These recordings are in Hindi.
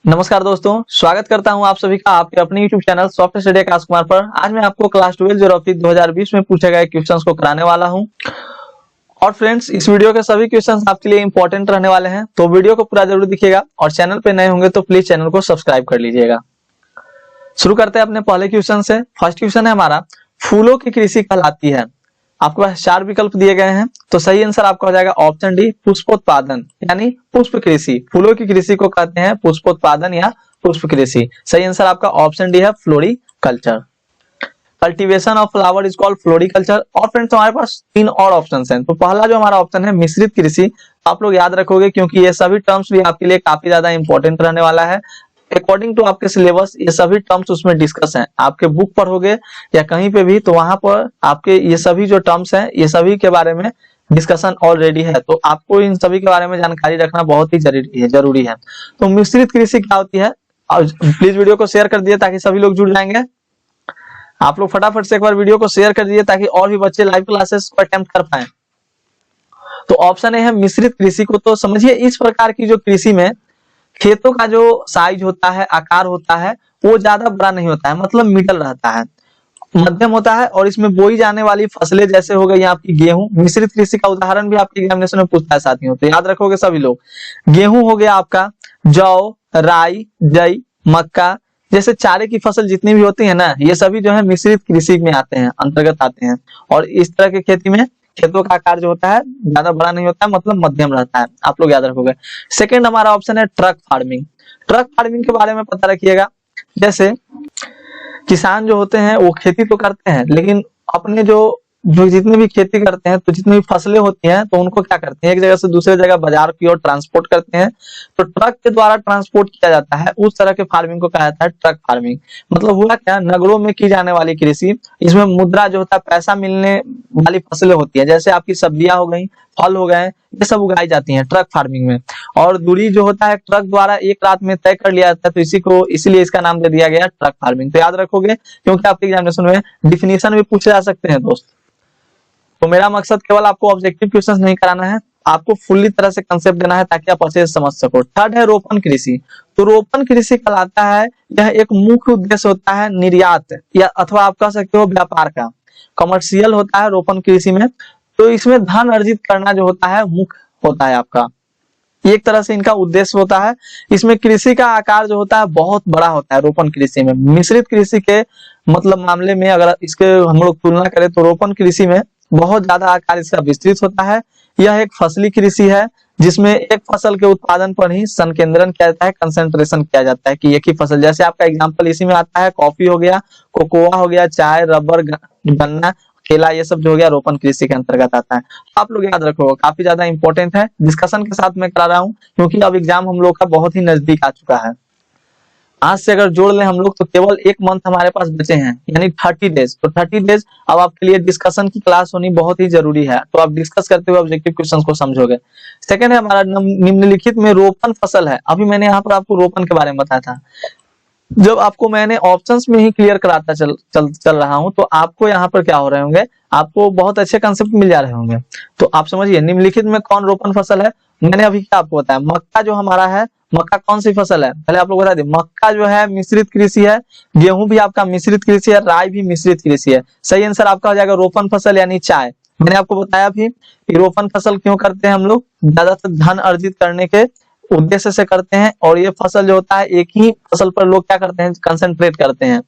नमस्कार दोस्तों, स्वागत करता हूं आप सभी का आपके अपने YouTube channel software study Akash Kumar पर। आज मैं आपको क्लास 12 ज्योग्राफी 2020 में पूछे गए क्वेश्चंस को कराने वाला हूं। और फ्रेंड्स, इस वीडियो के सभी क्वेश्चंस आपके लिए इंपॉर्टेंट रहने वाले हैं, तो वीडियो को पूरा जरूर देखिएगा और चैनल पे नए होंगे तो प्लीज चैनल को सब्सक्राइब कर लीजिएगा। शुरू करते हैं अपने पहले क्वेश्चन से। फर्स्ट क्वेश्चन है हमारा, फूलों की कृषि कहलाती है। आपके पास 4 विकल्प दिए गए हैं, तो सही आंसर आपका हो जाएगा ऑप्शन डी, पुष्पोत्पादन यानी पुष्प कृषि। फूलों की कृषि को कहते हैं पुष्पोत्पादन या पुष्प कृषि। सही आंसर आपका ऑप्शन डी है, floriculture. Cultivation of flower is called floriculture. और फ्रेंड्स, हमारे पास 3 और ऑप्शन हैं। तो पहला जो हमारा ऑप्शन है मिश्रित कृषि, आप लोग याद रखोगे क्योंकि ये सभी टर्म्स भी आपके लिए काफी ज्यादा इंपॉर्टेंट रहने वाला है। अकॉर्डिंग टू आपके सिलेबस ये सभी टर्म्स उसमें डिस्कस हैं। आपके बुक पर होगे या कहीं पे भी, तो वहां पर आपके ये सभी जो टर्म्स हैं ये सभी के बारे में डिस्कशन ऑलरेडी है, तो आपको इन सभी के बारे में जानकारी रखना बहुत ही जरूरी है। तो मिश्रित कृषि क्या होती है, और प्लीज वीडियो को शेयर कर दिए ताकि सभी लोग जुड़ जाएंगे। आप लोग फटाफट से एक बार वीडियो को शेयर कर दीजिए ताकि और भी बच्चे लाइव क्लासेस को अटेम्प्ट कर पाए। तो ऑप्शन ए है मिश्रित कृषि को। तो समझिए, इस प्रकार की जो कृषि में खेतों का जो साइज होता है, आकार होता है, वो ज्यादा बड़ा नहीं होता है, मतलब मिडल रहता है, मध्यम होता है। और इसमें बोई जाने वाली फसलें जैसे हो गई आपकी गेहूं, मिश्रित कृषि का उदाहरण भी आपके एग्जामिनेशन में पूछता है साथियों, तो याद रखोगे सभी लोग। गेहूं हो गया आपका, जौ, राई, जई, मक्का जैसे चारे की फसल जितनी भी होती है ना, ये सभी जो है मिश्रित कृषि में आते हैं, अंतर्गत आते हैं। और इस तरह की खेती में खेतों का आकार जो होता है ज्यादा बड़ा नहीं होता है, मतलब मध्यम रहता है। आप लोग याद रखोगे। सेकंड हमारा ऑप्शन है ट्रक फार्मिंग। ट्रक फार्मिंग के बारे में पता रखिएगा। जैसे किसान जो होते हैं वो खेती तो करते हैं, लेकिन अपने जो जितने भी खेती करते हैं, तो जितनी भी फसलें होती हैं तो उनको क्या करते हैं, एक जगह से दूसरे जगह बाजार की ओर ट्रांसपोर्ट करते हैं। तो ट्रक के द्वारा ट्रांसपोर्ट किया जाता है, उस तरह के फार्मिंग को कहा जाता है ट्रक फार्मिंग। मतलब हुआ क्या, नगरों में की जाने वाली कृषि, इसमें मुद्रा जो होता है, पैसा मिलने वाली फसलें होती है, जैसे आपकी सब्जियां हो गई, फल हो गए, ये सब उगाई जाती हैं ट्रक फार्मिंग में। और दूरी जो होता है ट्रक द्वारा एक रात में तय कर लिया जाता है, तो इसीलिए इसका नाम दे दिया गया ट्रक फार्मिंग। तो याद रखोगे क्योंकि आपके एग्जामिनेशन में डिफिनेशन भी पूछे जा सकते हैं दोस्त। तो मेरा मकसद केवल आपको ऑब्जेक्टिव क्वेश्चंस नहीं कराना है, आपको फुल्ली तरह से कंसेप्ट देना है ताकि आप अच्छे से समझ सको। थर्ड है रोपण कृषि। तो रोपण कृषि कहलाता है, यह एक मुख्य उद्देश्य होता है निर्यात या अथवा आप कह सकते हो व्यापार का, कमर्शियल होता है रोपण कृषि में। तो इसमें धन अर्जित करना जो होता है मुख्य होता है आपका, एक तरह से इनका उद्देश्य होता है। इसमें कृषि का आकार जो होता है बहुत बड़ा होता है रोपण कृषि में। मिश्रित कृषि के मतलब मामले में अगर इसके हम लोग तुलना करें तो रोपण कृषि में बहुत ज्यादा आकार इसका विस्तृत होता है। यह एक फसली कृषि है जिसमें एक फसल के उत्पादन पर ही संकेंद्रण किया जाता है, कंसंट्रेशन किया जाता है कि एक ही फसल। जैसे आपका एग्जांपल इसी में आता है, कॉफी हो गया, कोकोआ हो गया, चाय, रबर, गन्ना, केला, ये सब जो हो गया रोपण कृषि के अंतर्गत आता है। तो आप लोग याद रखो, काफी ज्यादा इंपॉर्टेंट है, डिस्कशन के साथ मैं करा रहा हूँ क्योंकि अब एग्जाम हम लोग का बहुत ही नजदीक आ चुका है। आज से अगर जोड़ लें हम लोग तो केवल 1 मंथ हमारे पास बचे हैं, यानी 30 डेज। तो 30 डेज अब आपके लिए डिस्कशन की क्लास होनी बहुत ही जरूरी है, तो आप डिस्कस करते हुए ऑब्जेक्टिव क्वेश्चंस को समझोगे। सेकंड है हमारा निम्नलिखित में रोपण फसल है। अभी मैंने यहाँ पर आपको रोपण के बारे में बताया था, जब आपको मैंने ऑप्शंस में ही क्लियर कराता चल रहा हूं, तो आपको यहाँ पर क्या हो रहे होंगे, आपको बहुत अच्छे कंसेप्ट मिल जा रहे होंगे। तो आप समझिए निम्नलिखित में कौन रोपण फसल है। मैंने अभी क्या आपको बताया, मक्का जो हमारा है, मक्का कौन सी फसल है पहले आप लोग बता दें। मक्का जो है मिश्रित कृषि है, गेहूं भी आपका मिश्रित कृषि है, राई भी मिश्रित कृषि है। सही आंसर आपका हो जाएगा रोपण फसल यानी चाय। मैंने आपको बताया भी कि रोपण फसल क्यों करते हैं हम लोग, ज्यादातर धन अर्जित करने के उद्देश्य से करते हैं। और ये फसल जो होता है, एक ही फसल पर लोग क्या करते हैं, कंसंट्रेट करते हैं।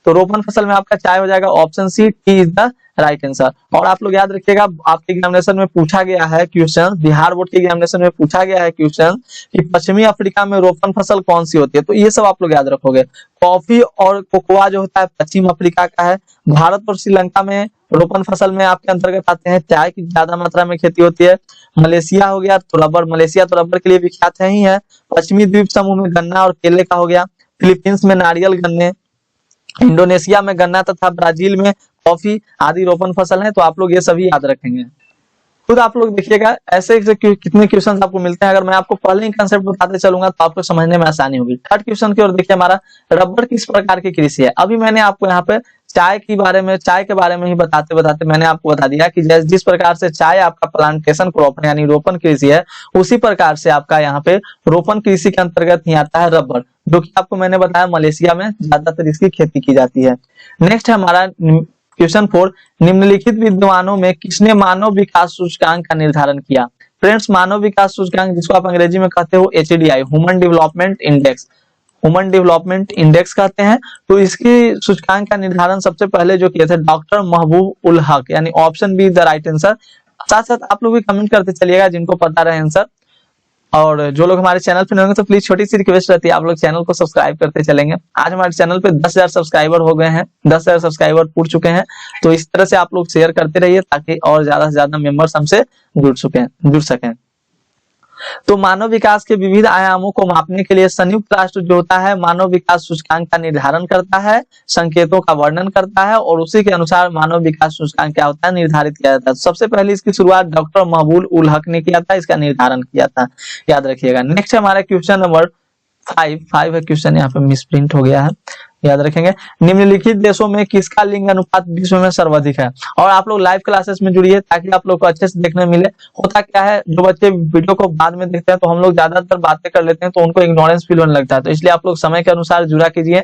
तो रोपण फसल में आपका चाय हो जाएगा, option C, tea is the right answer. और आप लोग याद रखिएगा, आपके एग्जामिनेशन में पूछा गया है क्वेश्चन, बिहार बोर्ड के एग्जामिनेशन में पूछा गया है क्वेश्चन कि पश्चिमी अफ्रीका में रोपण फसल कौन सी होती है। तो ये सब आप लोग याद रखोगे। कॉफी और कोकोआ जो होता है पश्चिम अफ्रीका का है। भारत और श्रीलंका में रोपण फसल में आपके अंतर्गत आते हैं, चाय की ज्यादा मात्रा में खेती होती है। मलेशिया हो गया तो रबर, मलेशिया तो रबर के लिए विख्यात है ही है। पश्चिमी द्वीप समूह में गन्ना और केले का हो गया। फिलीपींस में नारियल, गन्ने, इंडोनेशिया में गन्ना तथा ब्राजील में कॉफी आदि रोपण फसल है। तो आप लोग ये सभी याद रखेंगे। खुद आप लोग देखिएगा ऐसे कितने क्वेश्चन आपको मिलते हैं। अगर मैं आपको पहले ही कंसेप्ट बताते चलूंगा तो आपको समझने में आसानी होगी। थर्ड क्वेश्चन की ओर देखिए, हमारा रबर किस प्रकार की कृषि है। अभी मैंने आपको यहाँ पे चाय के बारे में ही बताते बताते मैंने आपको बता दिया कि जिस प्रकार से चाय आपका प्लांटेशन क्रॉप यानी रोपण कृषि है, उसी प्रकार से आपका यहाँ पे रोपण कृषि के अंतर्गत ही आता है रबर, जो कि आपको मैंने बताया मलेशिया में ज्यादातर इसकी खेती की जाती है। नेक्स्ट है हमारा क्वेश्चन 4, निम्नलिखित विद्वानों में किसने मानव विकास सूचकांक का निर्धारण किया? फ्रेंड्स, मानव विकास सूचकांक जिसको आप अंग्रेजी में कहते हो HDI, human development index, human development index कहते हैं। तो इसकी सूचकांक का निर्धारण सबसे पहले जो किए थे डॉक्टर महबूब उल हक, यानी option be the right answer. साथ साथ आप लोग भी कमेंट करते चलिएगा जिनको पता रहे आंसर, और जो लोग हमारे चैनल पे नए होंगे तो प्लीज छोटी सी रिक्वेस्ट रहती है, आप लोग चैनल को सब्सक्राइब करते चलेंगे। आज हमारे चैनल पे 10,000 सब्सक्राइबर हो गए हैं, 10,000 सब्सक्राइबर पूर चुके हैं। तो इस तरह से आप लोग शेयर करते रहिए ताकि और ज्यादा से ज्यादा मेंबर्स हमसे जुड़ सकें। तो मानव विकास के विविध आयामों को मापने के लिए संयुक्त राष्ट्र जो होता है मानव विकास सूचकांक का निर्धारण करता है, संकेतों का वर्णन करता है, और उसी के अनुसार मानव विकास सूचकांक क्या होता है निर्धारित किया जाता है। सबसे पहले इसकी शुरुआत डॉक्टर महबूब उल हक ने किया था, इसका निर्धारण किया था, याद रखिएगा। नेक्स्ट है हमारा क्वेश्चन नंबर 5 है क्वेश्चन, यहाँ पे मिसप्रिंट हो गया है, याद रखेंगे। निम्नलिखित देशों में किसका लिंग अनुपात विश्व में सर्वाधिक है? और आप लोग लाइव क्लासेस में जुड़िए ताकि आप लोग को अच्छे से देखने मिले। होता क्या है, जो बच्चे वीडियो को बाद में देखते हैं तो हम लोग ज्यादातर बातें कर लेते हैं तो उनको इग्नोरेंस फील होने लगता है, तो इसलिए आप लोग समय के अनुसार जुड़ा कीजिए।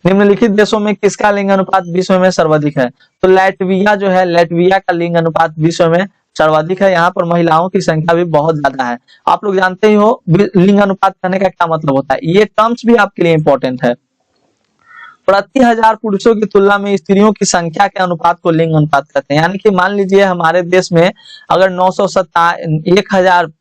निम्नलिखित देशों में किसका लिंग अनुपात विश्व में सर्वाधिक है? तो लैटविया जो है, लैटविया का लिंग अनुपात विश्व में सर्वाधिक है। यहाँ पर महिलाओं की संख्या भी बहुत ज्यादा है। आप लोग जानते ही हो लिंग अनुपात करने का क्या मतलब होता है, ये टर्म्स भी आपके लिए इंपॉर्टेंट है। प्रति 1000 पुरुषों की तुलना में स्त्रियों की संख्या के अनुपात को लिंग अनुपात कहते हैं। यानी कि मान लीजिए हमारे देश में अगर 1000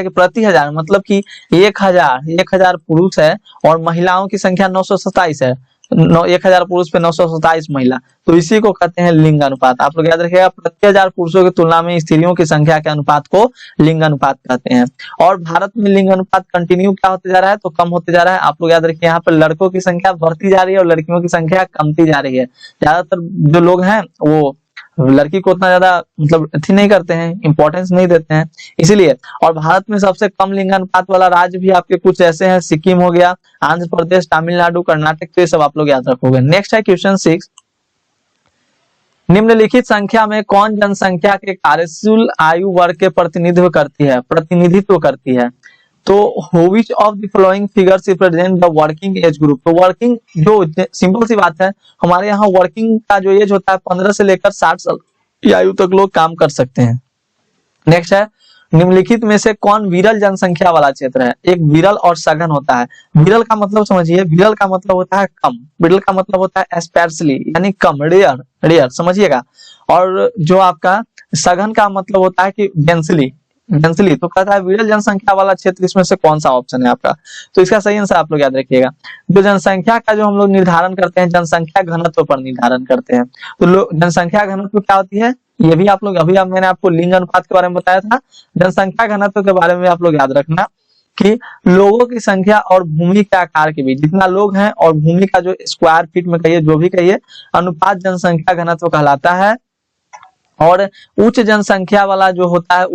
प्रति 1000 मतलब कि 1000 पुरुष है और महिलाओं की संख्या 927 है, 1000 पुरुष पे 927 महिला, तो इसी को कहते हैं लिंग अनुपात। आप लोग याद रखिएगा, प्रति 1000 पुरुषों की तुलना में स्त्रियों की संख्या के अनुपात को लिंग अनुपात कहते हैं। और भारत में लिंग अनुपात कंटिन्यू क्या होते जा रहा है, तो कम होते जा रहा है। आप लोग याद रखिए, यहाँ पर लड़कों की संख्या बढ़ती जा रही है और लड़कियों की संख्या कमती जा रही है। ज्यादातर जो लोग हैं वो लड़की को उतना ज्यादा मतलब अथी नहीं करते हैं, इंपॉर्टेंस नहीं देते हैं, इसीलिए। और भारत में सबसे कम लिंग अनुपात वाला राज्य भी आपके कुछ ऐसे हैं, सिक्किम हो गया, आंध्र प्रदेश, तमिलनाडु, कर्नाटक, तो ये सब आप लोग याद रखोगे। नेक्स्ट है क्वेश्चन 6, निम्नलिखित संख्या में कौन जनसंख्या के कार्यशील आयु वर्ग के प्रतिनिधित्व करती है? तो which of the following figures represent the working age group? तो वर्किंग जो सिंपल सी बात है, हमारे यहाँ वर्किंग का जो एज होता है 15 से लेकर 60 साल की आयु तक लोग काम कर सकते हैं। नेक्स्ट है, निम्नलिखित में से कौन विरल जनसंख्या वाला क्षेत्र है? एक विरल और सघन होता है। विरल का मतलब समझिए, विरल का मतलब होता है कम, विरल का मतलब होता है स्पेशली यानी कम, रेयर समझिएगा। और जो आपका सघन का मतलब होता है कि डेंसली, तो कहता है विरल जनसंख्या वाला क्षेत्र इसमें से कौन सा ऑप्शन है आपका? तो इसका सही आंसर आप लोग याद रखिएगा। जो जनसंख्या का जो हम लोग निर्धारण करते हैं, जनसंख्या घनत्व पर निर्धारण करते हैं। तो जनसंख्या घनत्व क्या होती है, ये भी आप लोग मैंने आपको लिंग अनुपात के बारे में बताया था। जनसंख्या घनत्व के बारे में आप लोग याद रखना कि लोगों की संख्या और भूमि के आकार के बीच, जितना लोग हैं और भूमि का जो स्क्वायर फीट में कहिए, जो भी कहिए, अनुपात जनसंख्या घनत्व कहलाता है। और उच्च जनसंख्या वाला जो होता है,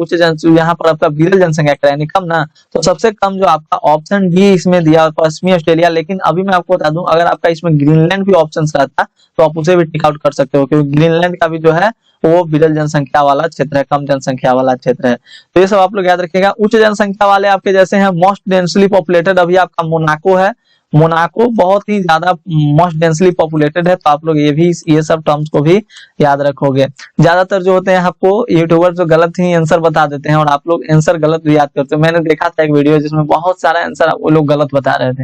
यहाँ पर आपका विरल जनसंख्या यानी कम ना, तो सबसे कम जो आपका ऑप्शन डी इसमें दिया पश्चिमी ऑस्ट्रेलिया। लेकिन अभी मैं आपको बता दूं, अगर आपका इसमें ग्रीनलैंड भी ऑप्शन रहता तो आप उसे भी टिक आउट कर सकते हो, क्योंकि ग्रीनलैंड का भी जो है वो विरल जनसंख्या वाला क्षेत्र है, कम जनसंख्या वाला क्षेत्र है। तो ये सब आप लोग याद रखिएगा। उच्च जनसंख्या वाले आपके जैसे हैं मोस्ट डेंसली पॉपुलेटेड, अभी आपका मोनाको है। मोनाको बहुत ही ज्यादा मोस्ट डेंसली पॉपुलेटेड है, तो आप लोग ये सब टर्म्स को भी याद रखोगे। ज्यादातर जो होते हैं आपको यूट्यूबर जो गलत ही आंसर बता देते हैं और आप लोग आंसर गलत भी याद करते हो। मैंने देखा था एक वीडियो जिसमें बहुत सारा आंसर वो लोग गलत बता रहे थे,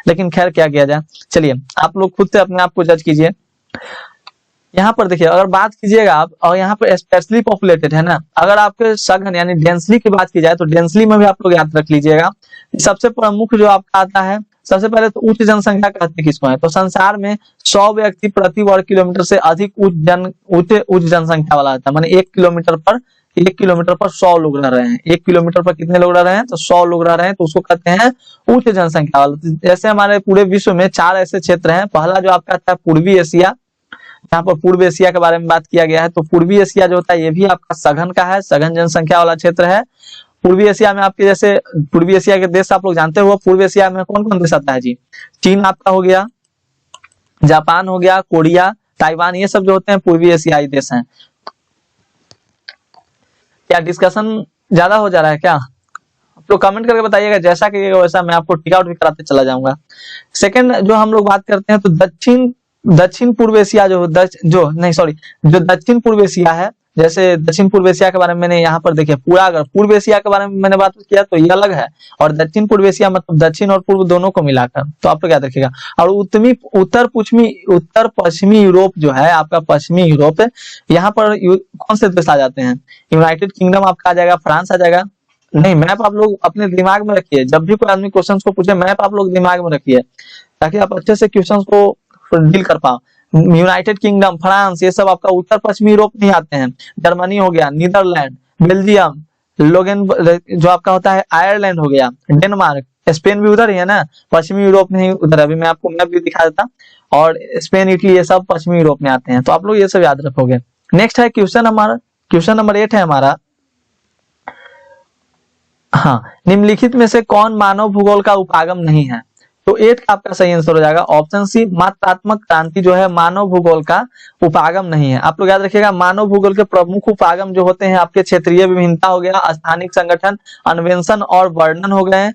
लेकिन खैर क्या किया जाए। चलिए आप लोग खुद से अपने आप को जज कीजिए। यहाँ पर देखिए, अगर बात कीजिएगा आप, और यहाँ पर स्पेशली पॉपुलेटेड है ना, अगर आपके सघन यानी डेंसली की बात की जाए तो डेंसली में भी आप लोग याद रख लीजिएगा। सबसे प्रमुख जो आपका आता है, सबसे पहले तो उच्च जनसंख्या कहते हैं किसको है, तो संसार में 100 व्यक्ति प्रति वर्ग किलोमीटर से अधिक उच्च जनसंख्या वाला आता है। माने 1 किलोमीटर पर 100 लोग रह रहे हैं। 1 किलोमीटर पर कितने लोग रह रहे हैं, तो 100 लोग रह रहे हैं, तो उसको कहते हैं उच्च जनसंख्या वाला। जैसे हमारे पूरे विश्व में 4 ऐसे क्षेत्र हैं। पहला जो आपका आता है पूर्वी एशिया, यहाँ पर पूर्व एशिया के बारे में बात किया गया है। तो पूर्वी एशिया जो होता है ये भी आपका सघन का है, सघन जनसंख्या वाला क्षेत्र है। पूर्वी एशिया में आपके जैसे पूर्वी एशिया के देश आप लोग जानते हो, पूर्व एशिया में कौन कौन देश आता है जी? चीन आपका हो गया, जापान हो गया, कोरिया, ताइवान, ये सब जो होते हैं पूर्वी एशियाई देश हैं। क्या डिस्कशन ज्यादा हो जा रहा है क्या? आप लोग कमेंट करके बताइएगा, जैसा कहिएगा वैसा मैं आपको टिक आउट भी कराते चला जाऊंगा। सेकंड जो हम लोग बात करते हैं तो दक्षिण पूर्व एशिया जो जो दक्षिण पूर्व एशिया है, जैसे दक्षिण पूर्व एशिया के बारे में मैंने यहाँ पर देखिए पूरा, अगर पूर्व एशिया के बारे में मैंने बात किया तो ये अलग है, और दक्षिण पूर्व एशिया मतलब दक्षिण और पूर्व दोनों को मिलाकर, तो आप लोग याद रखिएगा। और उत्तर पश्चिमी यूरोप जो है आपका, पश्चिमी यूरोप, यहाँ पर कौन से देश आ जाते हैं? यूनाइटेड किंगडम आपका आ जाएगा, फ्रांस आ जाएगा। नहीं, मैप आप लोग अपने दिमाग में रखिए, जब भी कोई आदमी क्वेश्चन को पूछे मैप आप लोग दिमाग में रखिए, ताकि आप अच्छे से क्वेश्चन को डील कर पाओ। यूनाइटेड किंगडम, फ्रांस, ये सब आपका उत्तर पश्चिमी यूरोप नहीं आते हैं। जर्मनी हो गया, नीदरलैंड, बेल्जियम, लोगन जो आपका होता है, आयरलैंड हो गया, डेनमार्क, स्पेन भी उधर ही है ना, पश्चिमी यूरोप नहीं उधर। अभी मैं आपको मैप भी दिखा देता, और स्पेन, इटली, ये सब पश्चिमी यूरोप में आते हैं, तो आप लोग ये सब याद रखोगे। नेक्स्ट है क्वेश्चन नंबर 8 है हमारा। हाँ, निम्नलिखित में से कौन मानव भूगोल का उपागम नहीं है? तो 8 का आपका सही आंसर हो जाएगा ऑप्शन सी, मात्रात्मक क्रांति जो है मानव भूगोल का उपागम नहीं है। आप लोग याद रखिएगा, मानव भूगोल के प्रमुख उपागम जो होते हैं आपके क्षेत्रीय विभिन्नता हो गया, स्थानिक संगठन, अन्वेषण और वर्णन हो गए,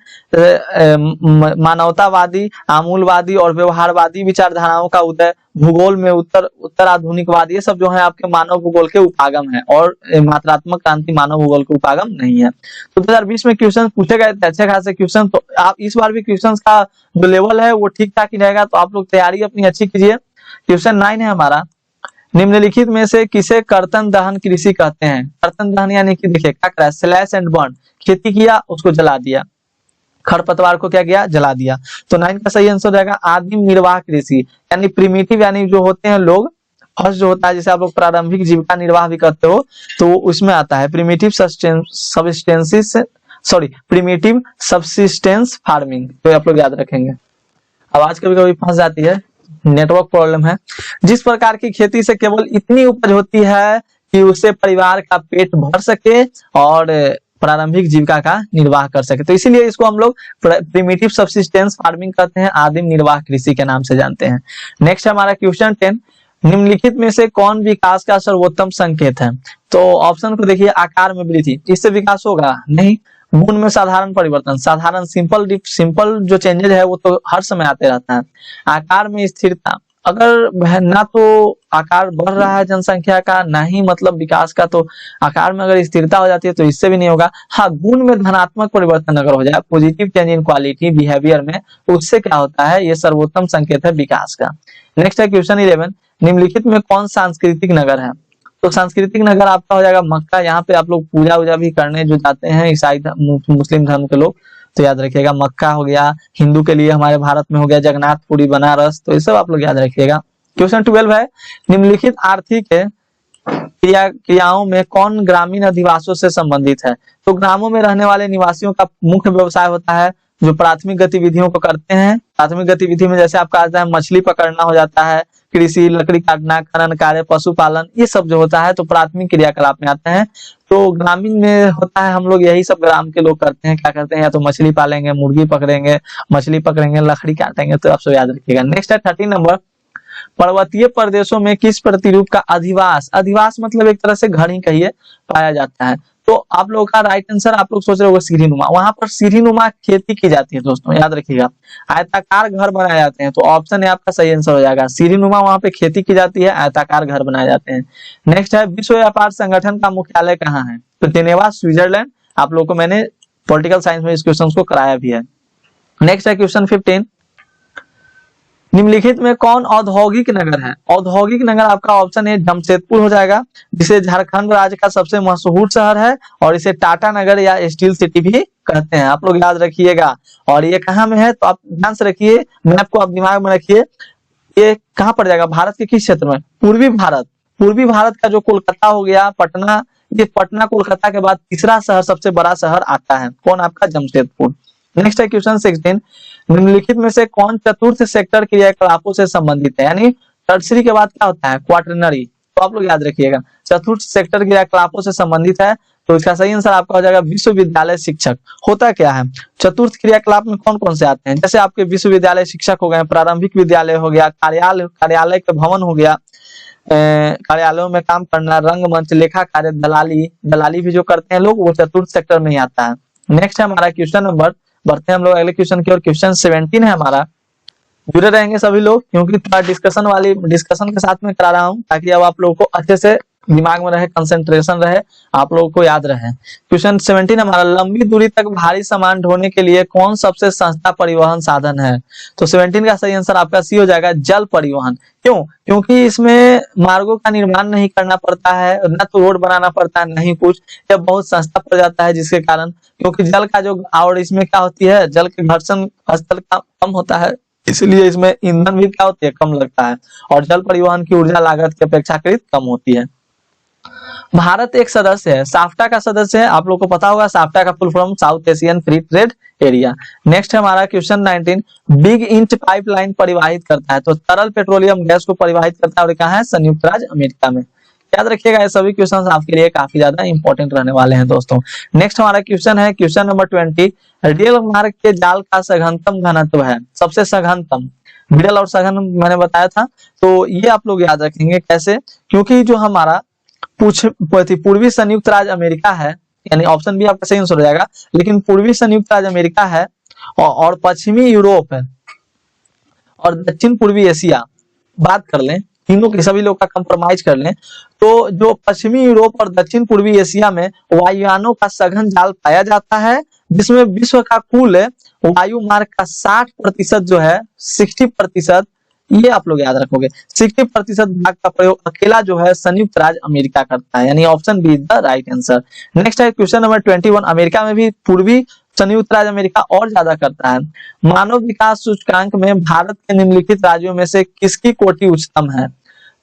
मानवतावादी, आमूलवादी और व्यवहारवादी विचारधाराओं का उदय, भूगोल में उत्तर आधुनिकवाद, ये सब जो है आपके मानव भूगोल के उपागम है, और मात्रात्मक क्रांति मानव भूगोल के उपागम नहीं है। तो 2020 में क्वेश्चन पूछे गए थे अच्छे खासे क्वेश्चन, तो आप इस बार भी क्वेश्चन का जो लेवल है वो ठीक ठाक ही रहेगा, तो आप लोग तैयारी अपनी अच्छी कीजिए। क्वेश्चन 9 है हमारा, निम्नलिखित में से किसे कर्तन दहन कृषि कहते हैं? कर्तन दहन यानी कि देखिए क्या करा, स्लैश एंड बर्न, खेती किया उसको जला दिया, खरपतवार को क्या किया, जला दिया। तो 9 का सही आंसर रहेगा आदिम निर्वाह कृषि, यानी प्रिमिटिव, यानी जो होते हैं लोग, फर्स्ट जो होता है जिसे आप लोग प्रारंभिक जीविका निर्वाह भी करते हो, तो उसमें आता है प्रिमिटिव सब्सिस्टेंस फार्मिंग, तो आप लोग याद रखेंगे। आवाज कभी कभी फंस जाती है, नेटवर्क प्रॉब्लम है। जिस प्रकार की खेती से केवल इतनी उपज होती है कि उससे परिवार का पेट भर सके और प्रारंभिक जीविका का निर्वाह कर सके, तो इसीलिए इसको हम लोग प्रिमिटिव सब्सिस्टेंस फार्मिंग कहते हैं, आदिम निर्वाह कृषि के नाम से जानते हैं। नेक्स्ट है हमारा क्वेश्चन 10, निम्नलिखित में से कौन विकास का सर्वोत्तम संकेत है? तो ऑप्शन को देखिए, आकार में वृद्धि, इससे विकास होगा नहीं। गुण में साधारण परिवर्तन, साधारण सिंपल जो चेंजेस है वो तो हर समय आते रहता है। आकार में स्थिरता, अगर ना तो आकार बढ़ रहा है जनसंख्या का, ना ही मतलब विकास का, तो आकार में अगर स्थिरता हो जाती है तो इससे भी नहीं होगा। हाँ, गुण में धनात्मक परिवर्तन अगर हो जाए, positive change in quality behaviour में, उससे क्या होता है, ये सर्वोत्तम संकेत है विकास का। नेक्स्ट है क्वेश्चन 11, निम्नलिखित में कौन सांस्कृतिक नगर है? तो सांस्कृतिक नगर आपका हो जाएगा मक्का, यहाँ पे आप लोग पूजा वूजा भी करने जो जाते हैं ईसाई मुस्लिम धर्म के लोग, तो याद रखिएगा मक्का हो गया। हिंदू के लिए हमारे भारत में हो गया जगन्नाथपुरी, बनारस, तो ये सब आप लोग याद रखिएगा। क्वेश्चन 12 है, निम्नलिखित आर्थिक क्रियाओं में कौन ग्रामीण अधिवासों से संबंधित है? तो ग्रामों में रहने वाले निवासियों का मुख्य व्यवसाय होता है जो प्राथमिक गतिविधियों को करते हैं। प्राथमिक गतिविधि में जैसे आपका आता है मछली पकड़ना हो जाता है, कृषि, लकड़ी काटना, खनन कार्य, पशुपालन, ये सब जो होता है तो प्राथमिक क्रियाकलाप में आते हैं। तो ग्रामीण में होता है हम लोग यही सब ग्राम के लोग करते हैं, क्या करते हैं, या तो मछली पालेंगे, मुर्गी पकड़ेंगे, मछली पकड़ेंगे, लकड़ी काटेंगे, तो आप सब याद रखिएगा। नेक्स्ट है 13 नंबर, पर्वतीय प्रदेशों में किस प्रतिरूप का अधिवास मतलब एक तरह से घर ही कहिए पाया जाता है? तो आप लोगों का राइट आंसर, आप लोग सोच रहे हो सीढ़ीनुमा, वहां पर सीढ़ीनुमा खेती की जाती है दोस्तों, याद रखिएगा। आयताकार घर बनाए जाते हैं, तो ऑप्शन है आपका सही आंसर हो जाएगा, सीढ़ीनुमा वहां पे खेती की जाती है, आयताकार घर बनाए जाते हैं। नेक्स्ट है, विश्व व्यापार संगठन का मुख्यालय कहाँ है? तो जेनेवा, स्विट्जरलैंड। आप लोगों को मैंने पॉलिटिकल साइंस में इस क्वेश्चन को कराया भी है। नेक्स्ट है क्वेश्चन 15, निम्नलिखित में कौन औद्योगिक नगर है? औद्योगिक नगर आपका ऑप्शन है जमशेदपुर हो जाएगा, जिसे झारखंड राज्य का सबसे मशहूर शहर है, और इसे टाटा नगर या स्टील सिटी भी कहते हैं, आप लोग याद रखिएगा। और ये कहाँ में है, तो आप ध्यान से रखिए, मैप को आप दिमाग में रखिए, ये कहाँ पड़ जाएगा, भारत के किस क्षेत्र में? पूर्वी भारत का जो कोलकाता हो गया, पटना, ये पटना कोलकाता के बाद तीसरा शहर, सबसे बड़ा शहर आता है, कौन? आपका जमशेदपुर। नेक्स्ट है क्वेश्चन 16, निम्नलिखित में से कौन चतुर्थ सेक्टर क्रियाकलापों से संबंधित है? यानी टर्सरी के बाद क्या होता है, क्वाटरनरी, तो आप लोग याद रखिएगा चतुर्थ सेक्टर क्रियाकलापों से संबंधित है, तो इसका सही आंसर आपका हो जाएगा विश्वविद्यालय शिक्षक। होता क्या है, चतुर्थ क्रियाकलाप में कौन कौन से आते हैं? जैसे आपके विश्वविद्यालय शिक्षक हो गए, प्रारंभिक विद्यालय हो गया, कार्यालय के भवन हो गया, कार्यालयों में काम करना, रंगमंच, लेखा कार्य, दलाली भी जो करते हैं लोग, वो चतुर्थ सेक्टर में ही आता है। नेक्स्ट है हमारा क्वेश्चन नंबर, बढ़ते हैं हम लोग अगले क्वेश्चन की ओर। क्वेश्चन 17 है हमारा। जुड़े रहेंगे सभी लोग, क्योंकि थोड़ा डिस्कशन के साथ में करा रहा हूँ, ताकि अब आप लोगों को अच्छे से दिमाग में रहे, कंसंट्रेशन रहे, आप लोगों को याद रहे। क्वेश्चन 17 हमारा, लंबी दूरी तक भारी सामान ढोने के लिए कौन सबसे सस्ता परिवहन साधन है? तो 17 का सही आंसर आपका सी हो जाएगा, जल परिवहन। क्यों? क्योंकि इसमें मार्गों का निर्माण नहीं करना पड़ता है, न तो रोड बनाना पड़ता है, नहीं कुछ, यह बहुत सस्ता पड़ जाता है, जिसके कारण, क्योंकि जल का जो, और इसमें क्या होती है, जल के घर्षण स्थल का कम होता है, इसलिए इसमें ईंधन भी क्या होती है, कम लगता है, और जल परिवहन की ऊर्जा लागत की अपेक्षाकृत कम होती है। भारत एक सदस्य है, साफ्टा का सदस्य है, आप लोग को पता होगा, साफ्टा का full form south Asian free trade area. Next है हमारा क्वेश्चन 19, बिग इंच पाइपलाइन परिवाहित करता है, तो तरल पेट्रोलियम गैस को परिवाहित करता है, और कहाँ है, संयुक्त राज्य अमेरिका में। याद रखिएगा, ये सभी क्वेश्चन आपके लिए काफी ज्यादा इंपॉर्टेंट रहने वाले हैं दोस्तों। नेक्स्ट हमारा क्वेश्चन है क्वेश्चन नंबर 20, रेल मार्ग के जाल का सघनतम घनत्व है, सबसे सघनतम, विरल और सघन मैंने बताया था, तो ये आप लोग याद रखेंगे कैसे, क्योंकि जो हमारा पूर्वी संयुक्त राज्य अमेरिका है, यानी ऑप्शन बी आपका सही आंसर हो जाएगा, लेकिन पूर्वी संयुक्त राज्य अमेरिका है, और पश्चिमी यूरोप है, और दक्षिण पूर्वी एशिया, बात कर लें तीनों के, सभी लोग का कंप्रोमाइज कर लें, तो जो पश्चिमी यूरोप और दक्षिण पूर्वी एशिया में वायुयानों का सघन जाल पाया जाता है, जिसमें विश्व का कुल वायु मार्ग का 60% जो है, 60%, ये आप लोग याद रखोगे, 60% भाग का प्रयोग अकेला जो है संयुक्त राज्य अमेरिका करता है, यानी option B is the right answer. Next है क्वेश्चन नंबर 21, अमेरिका में भी पूर्वी संयुक्त राज्य अमेरिका और ज्यादा करता है। मानव विकास सूचकांक में भारत के निम्नलिखित राज्यों में से किसकी कोटि उच्चतम है?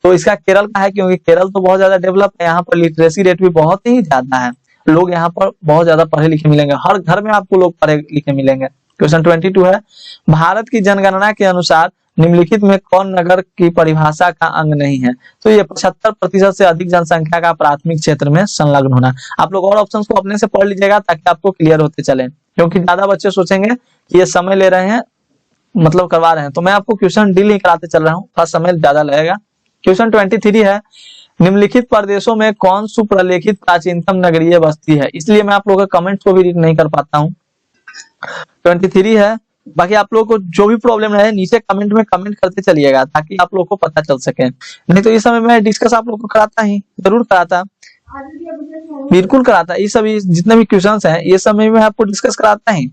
तो इसका केरल का है, क्योंकि केरल तो बहुत ज्यादा डेवलप है, यहाँ पर लिटरेसी रेट भी बहुत ही ज्यादा है, लोग यहाँ पर बहुत ज्यादा पढ़े लिखे मिलेंगे, हर घर में आपको लोग पढ़े लिखे मिलेंगे। क्वेश्चन 22 है, भारत की जनगणना के अनुसार निम्नलिखित में कौन नगर की परिभाषा का अंग नहीं है? तो ये 75% से अधिक जनसंख्या का प्राथमिक क्षेत्र में संलग्न होना। आप लोग और ऑप्शंस को अपने से पढ़ लीजिएगा, ताकि आपको क्लियर होते चले, क्योंकि ज्यादा बच्चे सोचेंगे कि ये समय ले रहे हैं, मतलब करवा रहे हैं, तो मैं आपको क्वेश्चन डी नहीं कराते चल रहा हूँ, थोड़ा समय ज्यादा लगेगा। क्वेश्चन 23 है, निम्नलिखित प्रदेशों में कौन सुप्रलेखित प्राचीनतम नगरीय बस्ती है? इसलिए मैं आप लोगों के कमेंट्स को भी रीड नहीं कर पाता हूँ। 23 है, बाकी आप लोगों को जो भी प्रॉब्लम रहे नीचे कमेंट में कमेंट करते चलिएगा, ताकि आप लोगों को पता चल सके, नहीं तो इस समय मैं डिस्कस आप लोगों को कराता ही, जरूर कराता, बिल्कुल कराता, ये सभी जितने भी क्वेश्चंस हैं, ये समय में आपको डिस्कस कराता ही।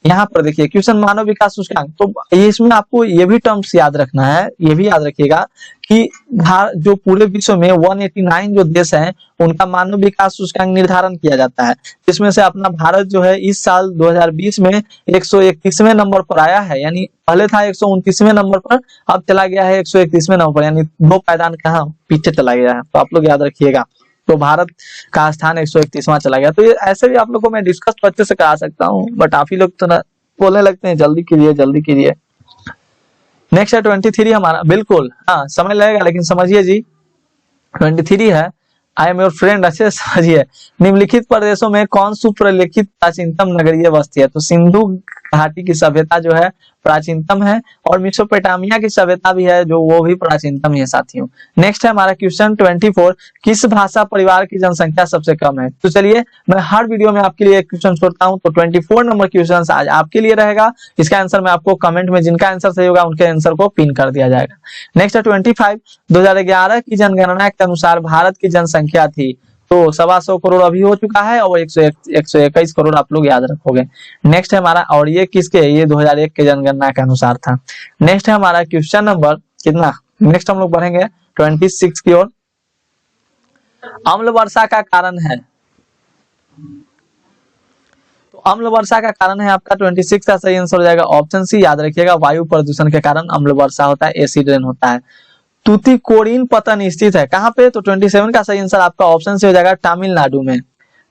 यहाँ पर देखिए क्वेश्चन मानव विकास सूचकांक, तो इसमें आपको ये भी टर्म्स याद रखना है, ये भी याद रखिएगा कि जो पूरे विश्व में 189 जो देश हैं, उनका मानव विकास सूचकांक निर्धारण किया जाता है, जिसमें से अपना भारत जो है इस साल 2020 में 131वें नंबर पर आया है, यानी पहले था 129वें नंबर पर, अब चला गया है 131वें नंबर पर, यानी 2 पायदान कहाँ पीछे चला गया है, तो आप लोग याद रखिएगा। तो भारत का स्थान 131वां चला गया। तो ये ऐसे भी आप लोगों को मैं डिस्कस तो अच्छे से करा सकता हूँ, बट आप ही लोग तो बोलने लगते हैं जल्दी कीजिए जल्दी कीजिए। नेक्स्ट है 23 हमारा, बिल्कुल हाँ समय लगेगा, लेकिन समझिए जी 23 है, आई एम योर फ्रेंड, अच्छे से समझिए, निम्नलिखित प्रदेशों में कौन सुप्रलेखित प्राचीनतम नगरीय बस्ती है? तो सिंधु घाटी की सभ्यता जो है प्राचीनतम है, और मेसोपोटामिया की सभ्यता भी है, जो वो भी प्राचीनतम है साथियों। नेक्स्ट है हमारा क्वेश्चन 24, किस भाषा परिवार की जनसंख्या सबसे कम है? तो चलिए मैं हर वीडियो में आपके लिए एक क्वेश्चन छोड़ता हूं, तो 24 नंबर क्वेश्चन आज आपके लिए रहेगा, इसका आंसर मैं आपको कमेंट में, जिनका आंसर सही होगा उनके आंसर को पिन कर दिया जाएगा। नेक्स्ट है 25, 2011 की जनगणना के अनुसार भारत की जनसंख्या थी, तो 125 करोड़ अभी हो चुका है, और 121 करोड़ आप लोग याद रखोगे। नेक्स्ट है हमारा, और ये किसके, ये 2001 के जनगणना के अनुसार था। नेक्स्ट है हमारा क्वेश्चन नंबर कितना, नेक्स्ट हम लोग बढ़ेंगे 26 की ओर, अम्ल वर्षा का कारण है, तो अम्ल वर्षा का कारण है आपका 26 का सही आंसर हो जाएगा ऑप्शन सी, याद रखिएगा वायु प्रदूषण के कारण अम्ल वर्षा होता है, एसिड रेन होता है। तूतीकोरिन पतन स्थित है कहाँ पे? तो 27 का सही आंसर आपका ऑप्शन से हो जाएगा तमिलनाडु में।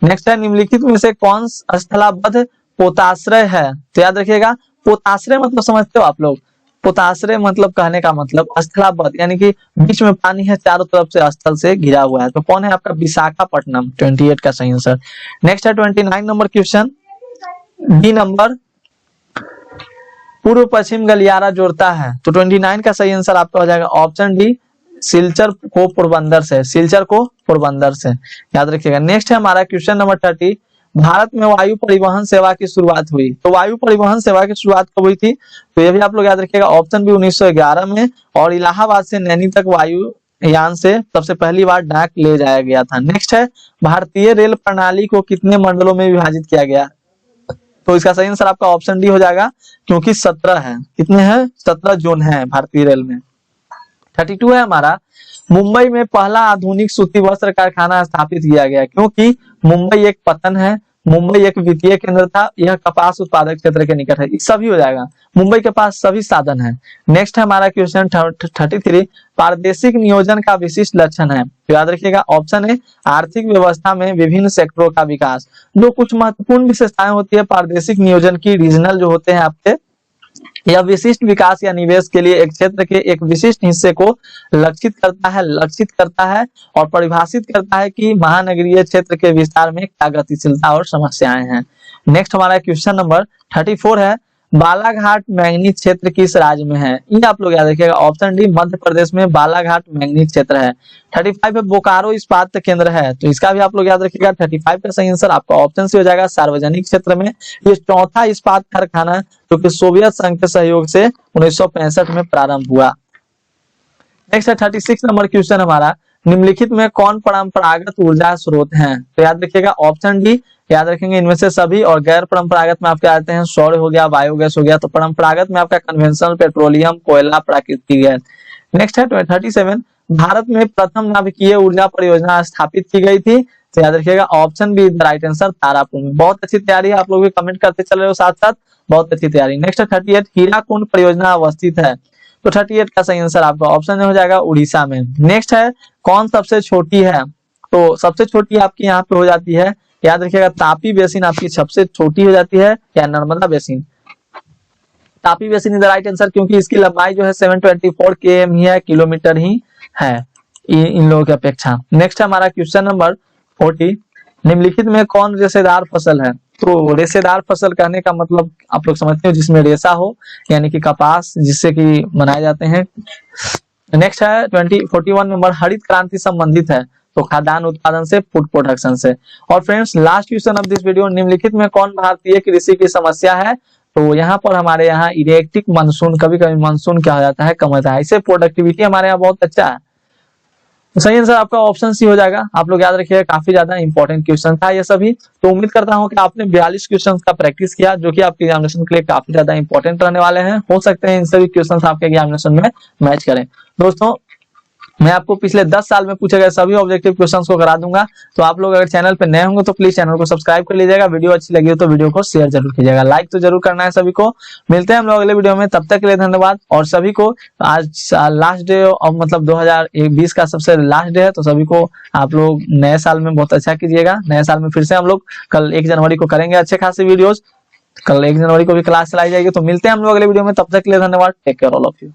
नेक्स्ट है, निम्नलिखित में से कौन स्थलाबद्ध पोताश्रय है? तो याद रखिएगा, पोताश्रय मतलब समझते हो आप लोग, पोताश्रय मतलब कहने का मतलब स्थलाबद्ध, यानी कि बीच में पानी है, चारों तरफ से स्थल से घिरा हुआ है, तो कौन है आपका? विशाखापट्टनम, 28 का सही आंसर। नेक्स्ट है 29 नंबर क्वेश्चन, बी नंबर, पूर्व पश्चिम गलियारा जोड़ता है, तो 29 का सही आंसर आपका हो जाएगा ऑप्शन डी, सिलचर को पोरबंदर से, सिलचर को पोरबंदर से, याद रखिएगा। नेक्स्ट है हमारा क्वेश्चन नंबर 30, भारत में वायु परिवहन सेवा की शुरुआत हुई। तो वायु परिवहन सेवा की शुरुआत कब हुई थी? तो ये भी आप लोग याद रखिएगा, ऑप्शन बी 1911 में, और इलाहाबाद से नैनी तक वायुयान से सबसे पहली बार डाक ले जाया गया था। नेक्स्ट है, भारतीय रेल प्रणाली को कितने मंडलों में विभाजित किया गया? तो इसका सही आंसर आपका ऑप्शन डी हो जाएगा, क्योंकि 17 है। कितने हैं? 17 जोन है भारतीय रेल में। 32 है हमारा, मुंबई में पहला आधुनिक सूती वस्त्र कारखाना स्थापित किया गया, क्योंकि मुंबई एक पतन है, मुंबई एक वित्तीय केंद्र था, यह कपास उत्पादक क्षेत्र के निकट है। सभी हो जाएगा, मुंबई के पास सभी साधन है। नेक्स्ट है हमारा क्वेश्चन 33, प्रादेशिक नियोजन का विशिष्ट लक्षण है। तो याद रखिएगा, ऑप्शन है आर्थिक व्यवस्था में विभिन्न सेक्टरों का विकास। जो कुछ महत्वपूर्ण विशेषताएं होती है प्रादेशिक नियोजन की, रीजनल जो होते हैं आपके, यह विशिष्ट विकास या निवेश के लिए एक क्षेत्र के एक विशिष्ट हिस्से को लक्षित करता है और परिभाषित करता है कि महानगरीय क्षेत्र के विस्तार में क्या गतिशीलता और समस्याएं हैं। नेक्स्ट हमारा क्वेश्चन नंबर 34 है, बालाघाट मैंगनीज क्षेत्र किस राज्य में है? ये आप लोग याद रखिएगा, ऑप्शन डी मध्य प्रदेश में बालाघाट मैंगनीज क्षेत्र है। 35 है, बोकारो इस्पात केंद्र है। तो इसका भी आप लोग याद रखिएगा, 35 का सही आंसर आपका ऑप्शन सी हो जाएगा, सार्वजनिक क्षेत्र में। ये चौथा इस्पात कारखाना जो कि सोवियत संघ के सहयोग से 1965 में प्रारंभ हुआ। नेक्स्ट है 36 नंबर क्वेश्चन हमारा, निम्नलिखित में कौन परंपरागत ऊर्जा स्रोत हैं? तो याद रखिएगा, ऑप्शन डी याद रखेंगे इनमें से सभी, और गैर परंपरागत में आपके आते हैं सौर हो गया, बायोगैस हो गया। तो परंपरागत में आपका कन्वेंशनल पेट्रोलियम, कोयला, प्राकृतिक गैस। नेक्स्ट है 37, भारत में प्रथम नाभिकीय ऊर्जा परियोजना स्थापित की गई थी। तो याद रखिएगा, option be the right answer, Tarapur में। बहुत अच्छी तैयारी है, आप लोग भी कमेंट करते चल रहे हो साथ साथ, बहुत अच्छी तैयारी। नेक्स्ट है 38, हीराकुंड परियोजना अवस्थित है। तो 38 का सही आंसर आपका ऑप्शन हो जाएगा, उड़ीसा में। नेक्स्ट है, कौन सबसे छोटी है? तो सबसे छोटी आपकी यहाँ पे हो जाती है, याद रखिएगा, तापी बेसिन आपकी सबसे छोटी हो जाती है, या Narmada basin? Tapi basin is the right answer, क्योंकि इसकी लंबाई जो है 724 km ही है, किलोमीटर ही है इन लोगों की अपेक्षा। नेक्स्ट है हमारा क्वेश्चन नंबर 40, निम्नलिखित में कौन रेशेदार फसल है? तो रेशेदार फसल कहने का मतलब आप लोग समझते हो, जिसमें रेशा हो, यानी कि कपास, जिससे कि बनाए जाते हैं। नेक्स्ट है 41 नंबर, हरित क्रांति संबंधित है। तो खाद्यान्न उत्पादन से, फूड प्रोडक्शन से। और friends, last question of this video, निम्नलिखित में कौन भारतीय कृषि की समस्या है? तो यहाँ पर हमारे यहाँ इरेक्टिक मानसून, कभी कभी मानसून क्या हो जाता है, कम होता है, इससे प्रोडक्टिविटी हमारे यहाँ बहुत अच्छा है। तो सही आंसर आपका ऑप्शन सी हो जाएगा। आप लोग याद रखिएगा, काफी ज्यादा इंपॉर्टेंट क्वेश्चन था ये सभी। तो उम्मीद करता हूँ कि आपने 42 क्वेश्चन का प्रैक्टिस किया, जो कि आपके एग्जामिनेशन के लिए काफी ज्यादा इंपॉर्टेंट रहने वाले हैं। हो सकते हैं इन सभी क्वेश्चन आपके एग्जामिनेशन में मैच करें। दोस्तों, मैं आपको पिछले 10 साल में पूछे गए सभी ऑब्जेक्टिव क्वेश्चंस को करा दूंगा। तो आप लोग अगर चैनल पे नए होंगे तो प्लीज चैनल को सब्सक्राइब कर लीजिएगा। वीडियो अच्छी लगी हो तो वीडियो को शेयर जरूर कीजिएगा, लाइक तो जरूर करना है सभी को। मिलते हैं हम लोग अगले वीडियो में, तब तक के लिए धन्यवाद। और सभी को आज लास्ट डे और मतलब 2020 का सबसे लास्ट डे है, तो सभी को आप लोग नए साल में बहुत अच्छा कीजिएगा। नए साल में फिर से हम लोग कल 1 जनवरी को करेंगे अच्छे खासे वीडियोज। कल 1 जनवरी को भी क्लास चलाई जाएगी। तो मिलते हैं हम लोग अगले वीडियो में, तब तक के लिए धन्यवाद। Take care all of you.